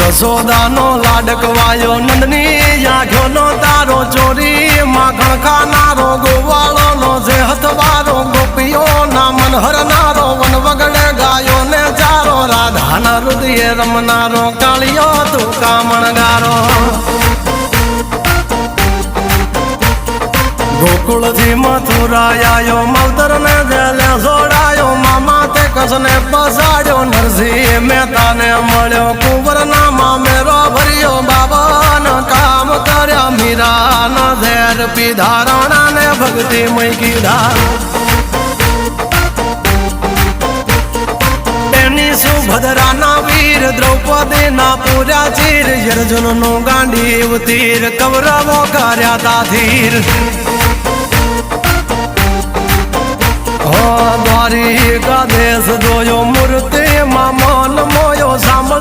યશોદાનો લાડકવાયો નંદની આંખોનો તારો ચોરી માખણ ખાનારો ગોવાળોનો જે હથવારો ગોપીઓના મન હરનારો વન વગડે ગાયો ને ચારો રાધાના હૃદયે રમનારો કાળિયો તું કામણગારો ગોકુળથી મથુરાયો માવતર ને જેલે જોડાયો મામા તે કસને પસાડ્યો નરસિંહ મહેતાને મળ્યો કુંવરના મામેરો ભર્યો બાબાના કામ કર્યા મીરાના ઝેર પીધા રાણાને ભક્તિ મય કીધા એની સુભદ્રાના વીર દ્રૌપદીના પૂર્યા ચીર અર્જુનનું ગાંડીવ તીર કૌરવો કર્યા તાધીર દ્વારિકા દેશ જોયો મૂર્તિ માં મન મોયો સાંભળ